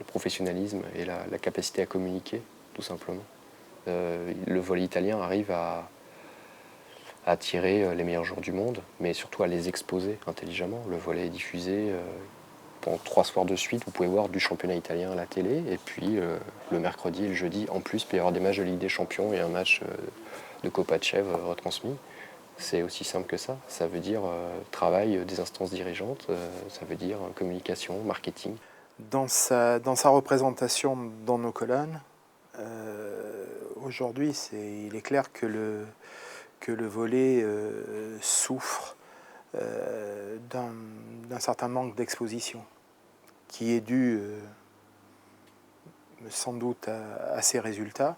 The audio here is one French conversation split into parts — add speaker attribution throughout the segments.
Speaker 1: le professionnalisme et la capacité à communiquer, tout simplement. Le volley italien arrive à attirer les meilleurs joueurs du monde, mais surtout à les exposer intelligemment. Le volley est diffusé pendant 3 soirs de suite. Vous pouvez voir du championnat italien à la télé, et puis le mercredi et le jeudi, en plus, il peut y avoir des matchs de Ligue des Champions et un match de Copa de Chèvres retransmis. C'est aussi simple que ça. Ça veut dire travail des instances dirigeantes, ça veut dire communication, marketing.
Speaker 2: Dans sa représentation dans nos colonnes, aujourd'hui, il est clair que le volley souffre d'un certain manque d'exposition, qui est dû sans doute à ces résultats,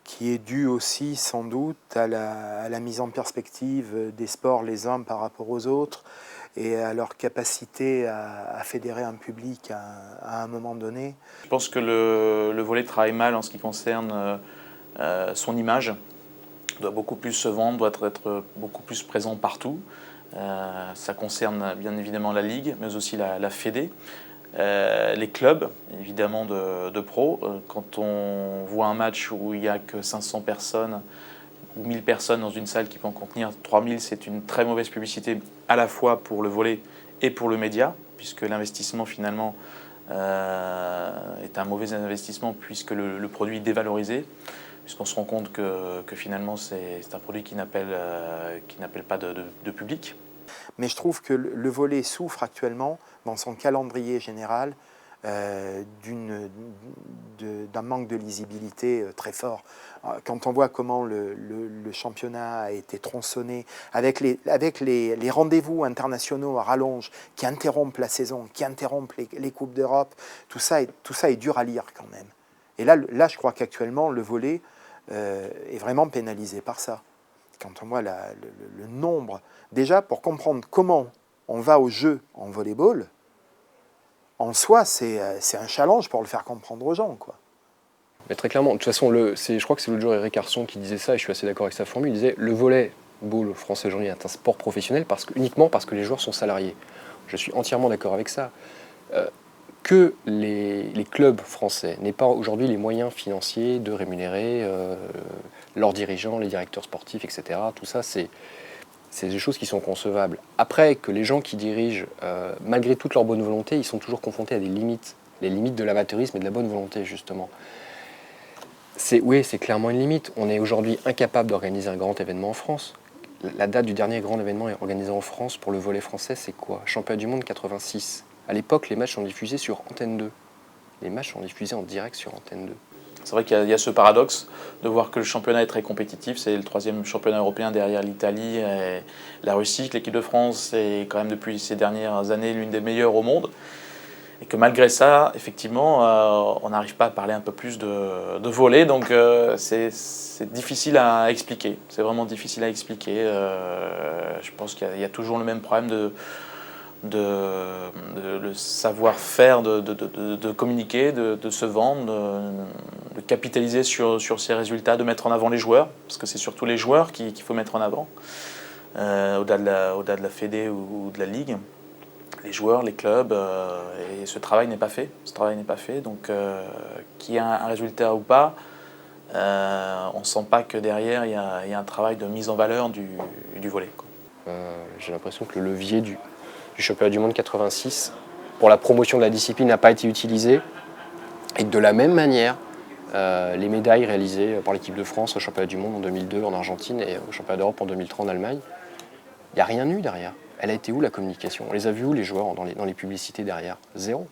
Speaker 2: qui est dû aussi sans doute à la mise en perspective des sports les uns par rapport aux autres et à leur capacité à fédérer un public à un moment donné.
Speaker 3: Je pense que le volley travaille mal en ce qui concerne son image. Il doit beaucoup plus se vendre, doit être beaucoup plus présent partout. Ça concerne bien évidemment la Ligue, mais aussi la Fédé. Les clubs, évidemment, de pros. Quand on voit un match où il n'y a que 500 personnes ou 1000 personnes dans une salle qui peut en contenir 3000, c'est une très mauvaise publicité à la fois pour le volley et pour le média, puisque l'investissement finalement est un mauvais investissement puisque le produit est dévalorisé, puisqu'on se rend compte que finalement c'est un produit qui n'appelle pas de public.
Speaker 2: Mais je trouve que le volley souffre actuellement, dans son calendrier général, d'un manque de lisibilité très fort. Quand on voit comment le championnat a été tronçonné, avec les rendez-vous internationaux à rallonge qui interrompent la saison, qui interrompent les Coupes d'Europe, tout ça est dur à lire quand même. Et là je crois qu'actuellement, le volley est vraiment pénalisé par ça. Quand on voit le nombre, déjà pour comprendre comment on va au jeu en volleyball, en soi, c'est un challenge pour le faire comprendre aux gens, quoi.
Speaker 1: Mais très clairement, de toute façon, je crois que c'est l'autre jour Eric Carson qui disait ça, et je suis assez d'accord avec sa formule. Il disait le volleyball français aujourd'hui est un sport professionnel uniquement parce que les joueurs sont salariés. Je suis entièrement d'accord avec ça. Que les clubs français n'aient pas aujourd'hui les moyens financiers de rémunérer leurs dirigeants, les directeurs sportifs, etc. Tout ça, c'est des choses qui sont concevables. Après, que les gens qui dirigent, malgré toute leur bonne volonté, ils sont toujours confrontés à des limites, les limites de l'amateurisme et de la bonne volonté, justement. Oui, c'est clairement une limite. On est aujourd'hui incapable d'organiser un grand événement en France. La date du dernier grand événement organisé en France pour le volley français, c'est quoi? Championnat du monde 86. À l'époque, les matchs sont diffusés sur Antenne 2. Les matchs sont diffusés en direct sur Antenne 2.
Speaker 3: C'est vrai qu'il y a ce paradoxe de voir que le championnat est très compétitif. C'est le 3e championnat européen derrière l'Italie et la Russie. Que l'équipe de France est quand même depuis ces dernières années l'une des meilleures au monde. Et que malgré ça, effectivement, on n'arrive pas à parler un peu plus de volley. Donc c'est difficile à expliquer. C'est vraiment difficile à expliquer. Je pense qu'il y a toujours le même problème le savoir-faire de communiquer, de se vendre, de capitaliser sur ces résultats, de mettre en avant les joueurs, parce que c'est surtout les joueurs qu'il faut mettre en avant, au-delà de la Fédé ou de la Ligue. Les joueurs, les clubs, et ce travail n'est pas fait. Donc qu'il y ait un résultat ou pas, on ne sent pas que derrière il y a un travail de mise en valeur du volley, quoi.
Speaker 1: J'ai l'impression que le levier du championnat du monde 86 pour la promotion de la discipline n'a pas été utilisé, et que de la même manière, les médailles réalisées par l'équipe de France au championnat du monde en 2002 en Argentine et au championnat d'Europe en 2003 en Allemagne, il n'y a rien eu derrière. Elle a été où la communication? On les a vus où les joueurs dans les publicités derrière? Zéro.